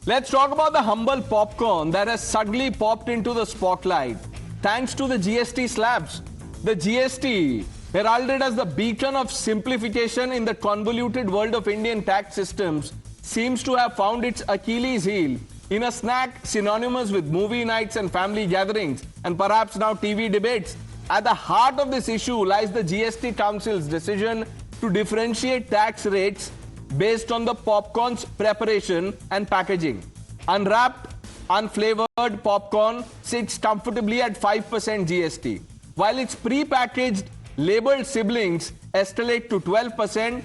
Let's talk about the humble popcorn that has suddenly popped into the spotlight thanks to the GST slabs. The GST, heralded as the beacon of simplification in the convoluted world of Indian tax systems, seems to have found its Achilles heel in a snack synonymous with movie nights and family gatherings, and perhaps now TV debates. At the heart of this issue lies the GST Council's decision to differentiate tax rates based on the popcorn's preparation and packaging. Unwrapped, unflavored popcorn sits comfortably at 5% GST, while its pre-packaged, labeled siblings escalate to 12%.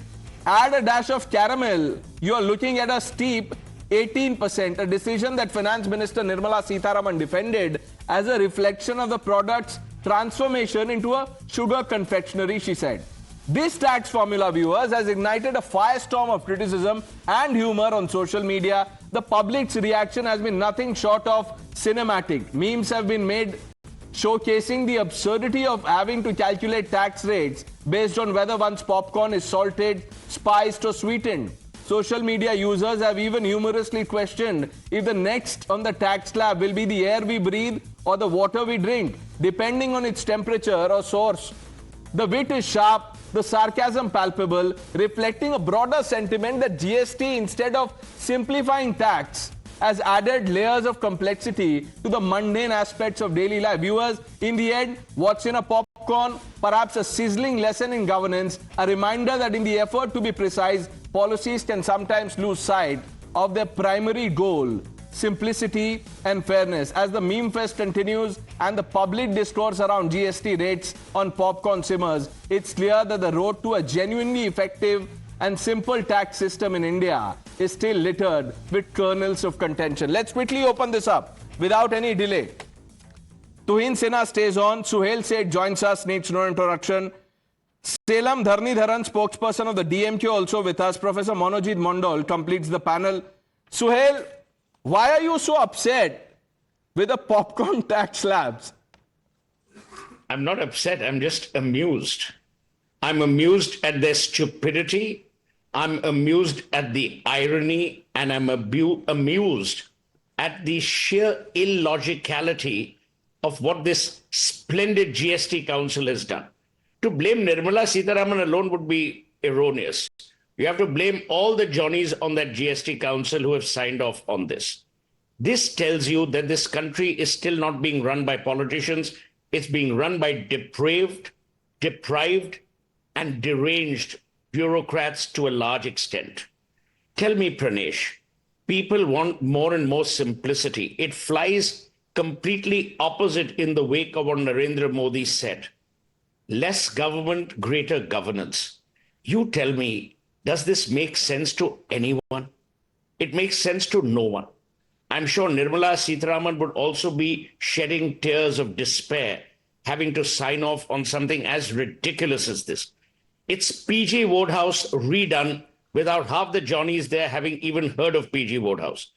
Add a dash of caramel, you are looking at a steep 18%, a decision that Finance Minister Nirmala Sitharaman defended as a reflection of the product's transformation into a sugar confectionery, she said. This tax formula, viewers, has ignited a firestorm of criticism and humor on social media. The public's reaction has been nothing short of cinematic. Memes have been made showcasing the absurdity of having to calculate tax rates based on whether one's popcorn is salted, spiced or sweetened. Social media users have even humorously questioned if the next on the tax slab will be the air we breathe or the water we drink, depending on its temperature or source. The wit is sharp, the sarcasm palpable, reflecting a broader sentiment that GST, instead of simplifying tax, has added layers of complexity to the mundane aspects of daily life. Viewers, in the end, what's in a popcorn? Perhaps a sizzling lesson in governance, a reminder that in the effort to be precise, policies can sometimes lose sight of their primary goal: simplicity and fairness. As the meme fest continues and the public discourse around GST rates on popcorn simmers, it's clear that the road to a genuinely effective and simple tax system in India is still littered with kernels of contention. Let's quickly open this up without any delay. Tuhin Sinha stays on. Suhail Seth joins us, needs no introduction. Salem Dharnidharan, spokesperson of the DMK, also with us. Professor Monojit Mondal completes the panel. Suhail, why are you so upset with the popcorn tax slabs? I'm not upset. I'm just amused. I'm amused at their stupidity. I'm amused at the irony, and I'm amused at the sheer illogicality of what this splendid GST Council has done. To blame Nirmala Sitharaman alone would be erroneous. You have to blame all the Johnnies on that GST Council who have signed off on this. This tells you that this country is still not being run by politicians. It's being run by depraved, deprived, and deranged bureaucrats to a large extent. Tell me, Pranesh, people want more and more simplicity. It flies completely opposite in the wake of what Narendra Modi said. Less government, greater governance. You tell me, does this make sense to anyone? It makes sense to no one. I'm sure Nirmala Sitharaman would also be shedding tears of despair, having to sign off on something as ridiculous as this. It's PG Wodehouse redone without half the Johnnies there having even heard of PG Wodehouse.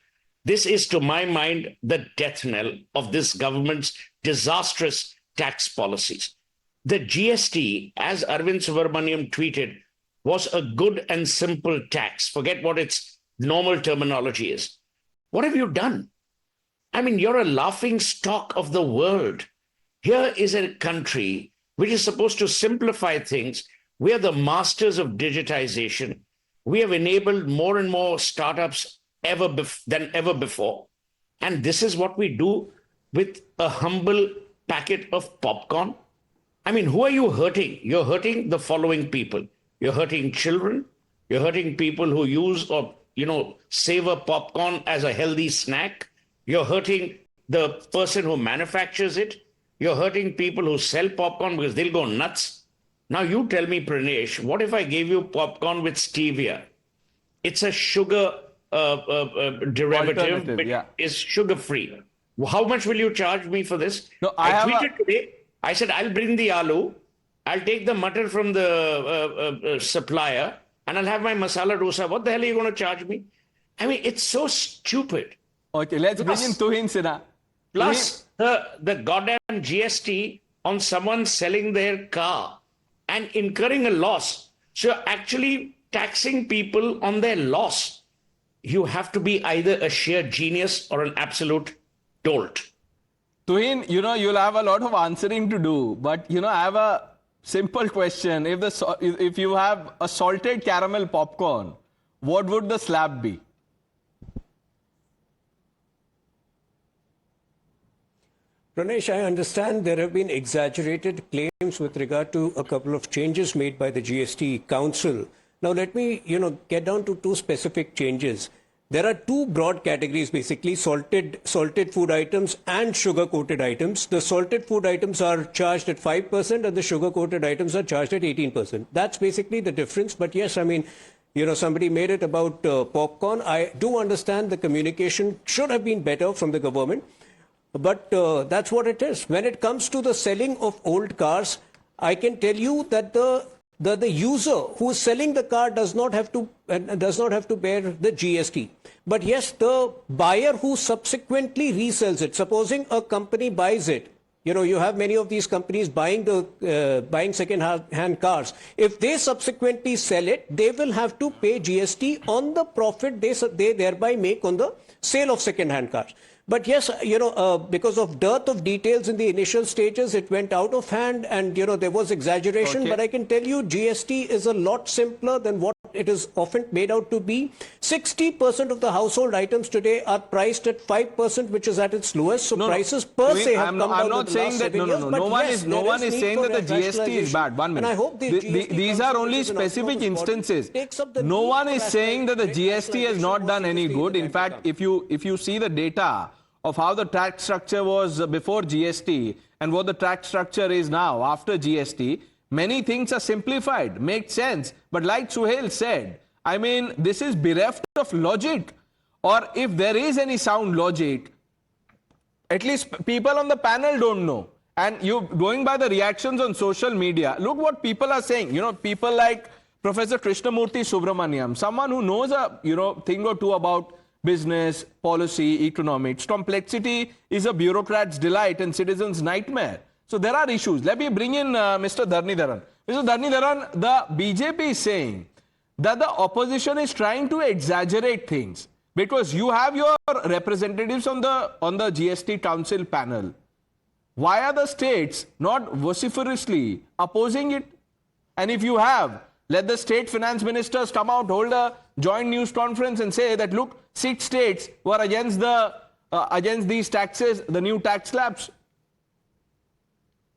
This is, to my mind, the death knell of this government's disastrous tax policies. The GST, as Arvind Subramaniam tweeted, was a good and simple tax. Forget what its normal terminology is. What have you done? I mean, you're a laughing stock of the world. Here is a country which is supposed to simplify things. We are the masters of digitization. We have enabled more and more startups than ever before. And this is what we do with a humble packet of popcorn. I mean, who are you hurting? You're hurting the following people. You're hurting children. You're hurting people who use or, savor popcorn as a healthy snack. You're hurting the person who manufactures it. You're hurting people who sell popcorn because they'll go nuts. Now you tell me, Pranesh, what if I gave you popcorn with stevia? It's a sugar derivative, but is sugar-free. How much will you charge me for this? No, I tweeted today. I said, I'll bring the aloo, I'll take the mutton from the supplier, and I'll have my masala dosa. What the hell are you going to charge me? I mean, it's so stupid. Okay, let's bring in Tuhin Sinha. Plus, the goddamn GST on someone selling their car and incurring a loss. So you're actually taxing people on their loss. you have to be either a sheer genius or an absolute dolt. Tuhin, you'll have a lot of answering to do, but I have a simple question. If you have a salted caramel popcorn, what would the slab be? Pranesh, I understand there have been exaggerated claims with regard to a couple of changes made by the GST Council. Now, let me, get down to two specific changes. There are two broad categories, basically, salted food items and sugar-coated items. The salted food items are charged at 5% and the sugar-coated items are charged at 18%. That's basically the difference. But yes, I mean, somebody made it about popcorn. I do understand the communication should have been better from the government. But that's what it is. When it comes to the selling of old cars, I can tell you that the user who is selling the car does not have to bear the GST. But yes, the buyer who subsequently resells it, supposing a company buys it, you have many of these companies buying second-hand cars. If they subsequently sell it, they will have to pay GST on the profit they thereby make on the sale of second-hand cars. But yes, because of dearth of details in the initial stages, it went out of hand and, there was exaggeration. Okay. But I can tell you GST is a lot simpler than what it is often made out to be. 60% of the household items today are priced at 5%, which is at its lowest. So prices per se have come down. I'm not saying that, no one is saying that the GST is bad. 1 minute. And I hope these are only specific instances. No one is saying that the GST has not done any good. In fact, if you see the data of how the tax structure was before GST and what the tax structure is now after GST, many things are simplified, make sense. But like Suhail said, I mean, this is bereft of logic. Or if there is any sound logic, at least people on the panel don't know. And you going by the reactions on social media, look what people are saying. People like Professor Krishnamurthy Subramaniam, someone who knows a thing or two about business, policy, economics. Complexity is a bureaucrat's delight and citizen's nightmare. So there are issues. Let me bring in Mr. Dharnidharan. Mr. Dharnidharan, the BJP is saying that the opposition is trying to exaggerate things because you have your representatives on the GST Council panel. Why are the states not vociferously opposing it? And if you have, let the state finance ministers come out, hold a joint news conference and say that, look, 6 states were against these taxes, the new tax slabs.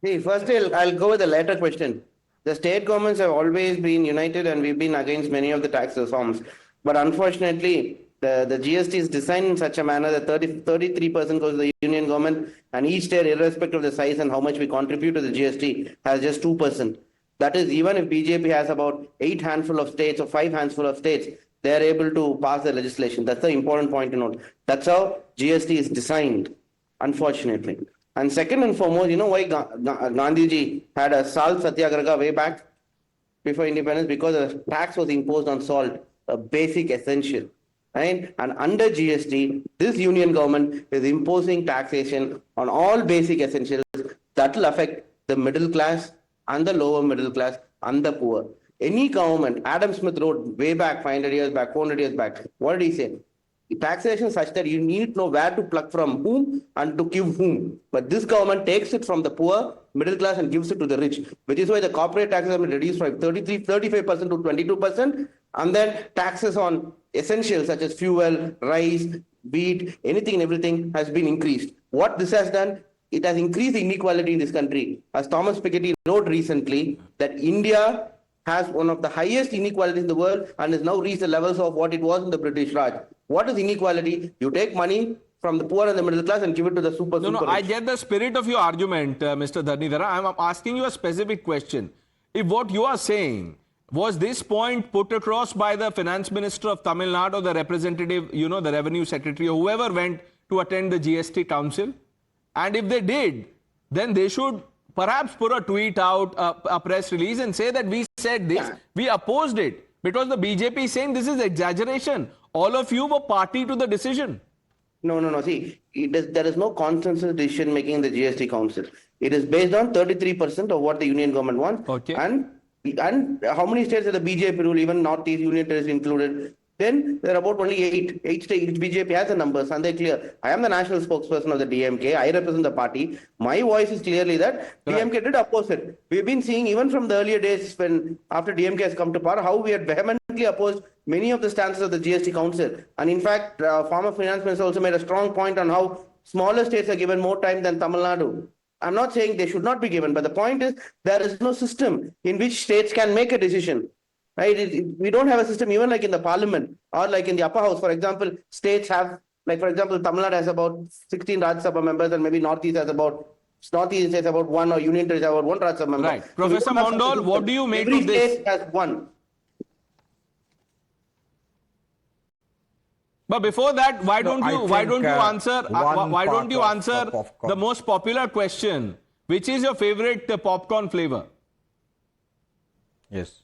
See, first I'll go with the latter question. The state governments have always been united and we've been against many of the tax reforms. But unfortunately, the GST is designed in such a manner that 33% goes to the union government and each state, irrespective of the size and how much we contribute to the GST, has just 2%. That is, even if BJP has about 8 handful of states or 5 handful of states, they are able to pass the legislation. That's the important point to note. That's how GST is designed, unfortunately. And second and foremost, why Gandhiji had a salt satyagraha way back before independence? Because a tax was imposed on salt, a basic essential. Right? And under GST, this union government is imposing taxation on all basic essentials that will affect the middle class and the lower middle class and the poor. Any government, Adam Smith wrote way back 500 years back, 400 years back, what did he say? Taxation such that you need to know where to pluck from whom and to give whom. But this government takes it from the poor, middle class and gives it to the rich, which is why the corporate taxes have been reduced from 35% to 22%. And then taxes on essentials such as fuel, rice, wheat, anything and everything has been increased. What this has done, it has increased inequality in this country. As Thomas Piketty wrote recently, that India has one of the highest inequalities in the world and has now reached the levels of what it was in the British Raj. What is inequality? You take money from the poor and the middle class and give it to the super rich. I get the spirit of your argument, Mr. Dharnidhara. I'm asking you a specific question. If what you are saying, was this point put across by the finance minister of Tamil Nadu or the representative, the revenue secretary or whoever went to attend the GST council? And if they did, then they should perhaps put a tweet out, a press release and say that we said this, we opposed it. Because the BJP is saying this is exaggeration. All of you were party to the decision. No. See, there is no consensus decision making in the GST council. It is based on 33% of what the union government wants. Okay. And how many states are the BJP rule, even Northeast Union Territory included? Then there are about only eight states. BJP has the numbers and they're clear. I am the national spokesperson of the DMK. I represent the party. My voice is clearly that DMK did oppose it. We've been seeing even from the earlier days when after DMK has come to power, how we had vehemently opposed many of the stances of the GST Council. And in fact, former Finance Minister also made a strong point on how smaller states are given more time than Tamil Nadu. I'm not saying they should not be given, but the point is there is no system in which states can make a decision. Right? We don't have a system even like in the parliament or like in the upper house. For example, states have, like for example, Tamil Nadu has about 16 Rajya Sabha members and maybe Northeast has about one or Union Territory has about one Rajya Sabha member. Right. So Professor Mondal, what do you make Every of this? state has one. But before that, why don't you answer popcorn. the most popular question, which is your favorite popcorn flavor? Yes.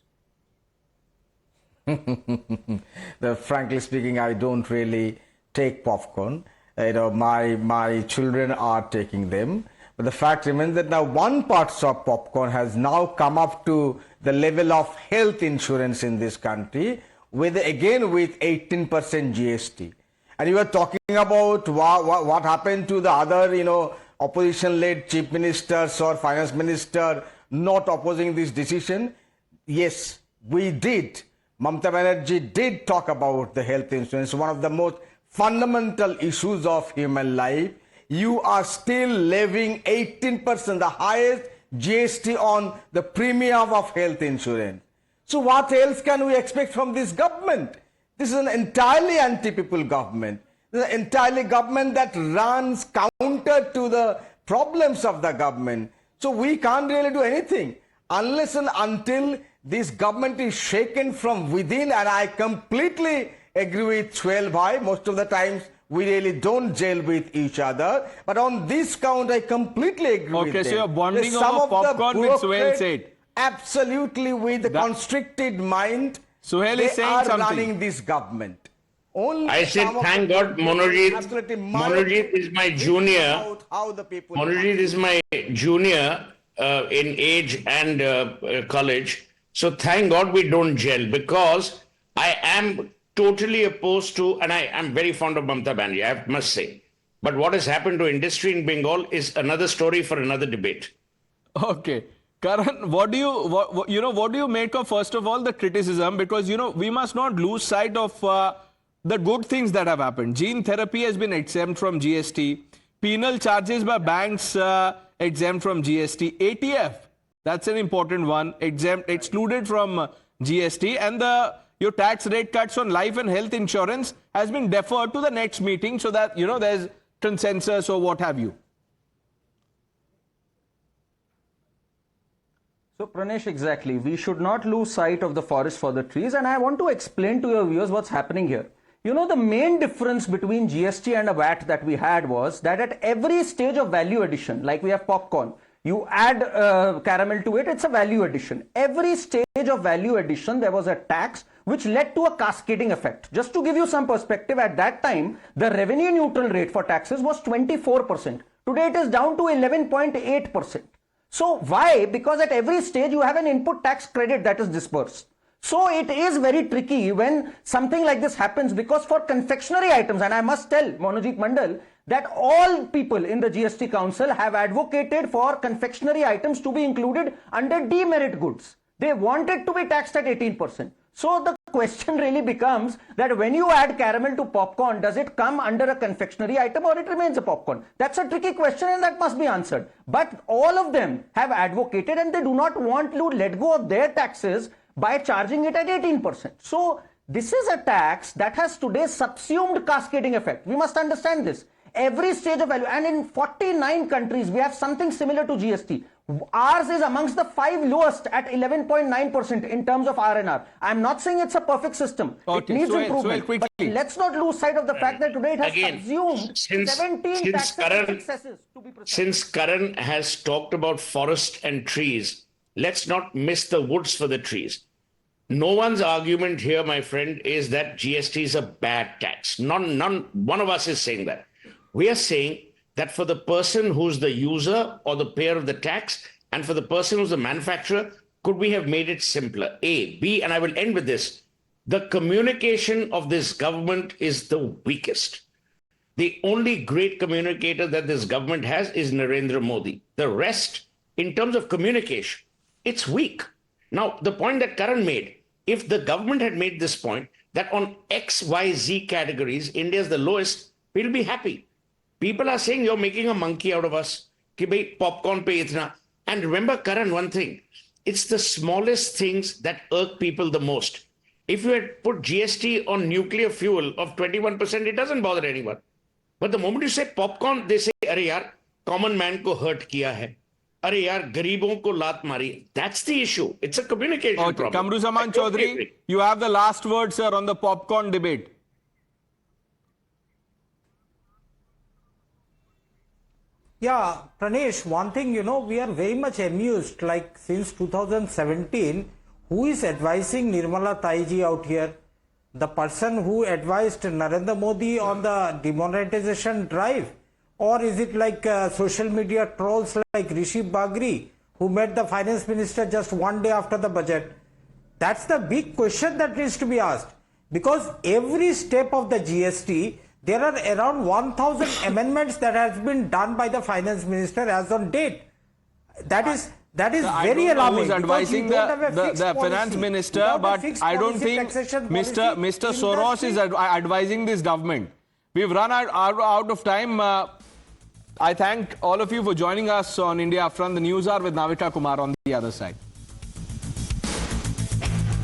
Frankly speaking, I don't really take popcorn. My children are taking them. But the fact remains that now 1 part of popcorn has now come up to the level of health insurance in this country, with 18% GST. And you are talking about what happened to the other, opposition-led chief ministers or finance minister not opposing this decision. Yes, we did. Mamata Banerjee did talk about the health insurance, one of the most fundamental issues of human life. You are still levying 18%, the highest GST on the premium of health insurance. So what else can we expect from this government? This is an entirely anti-people government. This is an entirely government that runs counter to the problems of the government. So we can't really do anything unless and until this government is shaken from within, and I completely agree with Suhail Bhai. Most of the times we really don't gel with each other. But on this count, I completely agree with them. Okay, so you're bonding Some over of the popcorn with Suhail bureaucrats, said. Absolutely, with the constricted mind, Suhail they is saying are something. running this government. Only I said, some of thank the God, bureaucrats absolutely Monojit is my junior. about how the people Monojit is my junior in age and college. So thank God we don't gel, because I am totally opposed to, and I am very fond of Mamata Banerjee, I must say. But what has happened to industry in Bengal is another story for another debate. Okay. Karan, what do you make of, first of all, the criticism? Because, we must not lose sight of the good things that have happened. Gene therapy has been exempt from GST. Penal charges by banks exempt from GST. ATF, that's an important one, excluded from GST. And your tax rate cuts on life and health insurance has been deferred to the next meeting so that, there's consensus or what have you. So Pranesh, exactly. We should not lose sight of the forest for the trees. And I want to explain to your viewers what's happening here. The main difference between GST and a VAT that we had was that at every stage of value addition, like we have popcorn, you add caramel to it, it's a value addition. Every stage of value addition, there was a tax which led to a cascading effect. Just to give you some perspective, at that time, the revenue neutral rate for taxes was 24%. Today it is down to 11.8%. So why? Because at every stage you have an input tax credit that is disbursed. So it is very tricky when something like this happens, because for confectionery items, and I must tell Monojit Mandal that all people in the GST Council have advocated for confectionery items to be included under demerit goods. They want it to be taxed at 18%. So the question really becomes that when you add caramel to popcorn, does it come under a confectionery item or it remains a popcorn? That's a tricky question and that must be answered. But all of them have advocated and they do not want to let go of their taxes by charging it at 18%. So this is a tax that has today subsumed cascading effect. We must understand this. Every stage of value, and in 49 countries, we have something similar to GST. Ours is amongst the 5 lowest at 11.9% in terms of R&R. I'm not saying it's a perfect system. Okay, it needs Suhail, improvement. quickly. But let's not lose sight of the fact that today it has subsumed 17 taxes and excesses, to be precise. Since Karan has talked about forest and trees, let's not miss the woods for the trees. No one's argument here, my friend, is that GST is a bad tax. None, one of us is saying that. We are saying that for the person who's the user or the payer of the tax, and for the person who's the manufacturer, could we have made it simpler? A. B, and I will end with this. The communication of this government is the weakest. The only great communicator that this government has is Narendra Modi. The rest, in terms of communication, it's weak. Now, the point that Karan made, if the government had made this point, that on X, Y, Z categories, India is the lowest, we'll be happy. People are saying you're making a monkey out of us. Ki bhai, popcorn pe itna. And remember, Karan, one thing, it's the smallest things that irk people the most. If you had put GST on nuclear fuel of 21%, it doesn't bother anyone. But the moment you say popcorn, they say, "Arey yaar, common man ko hurt kiya hai. Arey yaar, garibon ko lat mari." That's the issue. It's a communication Okay, problem. Kamruzaman Chaudhary, you have the last word, sir, on the popcorn debate. Yeah, Pranesh, one thing, we are very much amused, like since 2017, who is advising Nirmala Taiji out here? The person who advised Narendra Modi on the demonetization drive? Or is it like social media trolls like Rishi Bagri, who met the finance minister just one day after the budget? That's the big question that needs to be asked. Because every step of the GST, there are around 1,000 amendments that has been done by the finance minister as on date. That is very alarming. Who's advising the finance minister, but I don't think Mr. Soros is advising this government. We've run out of time. I thank all of you for joining us on India Upfront. The news hour with Navita Kumar on the other side.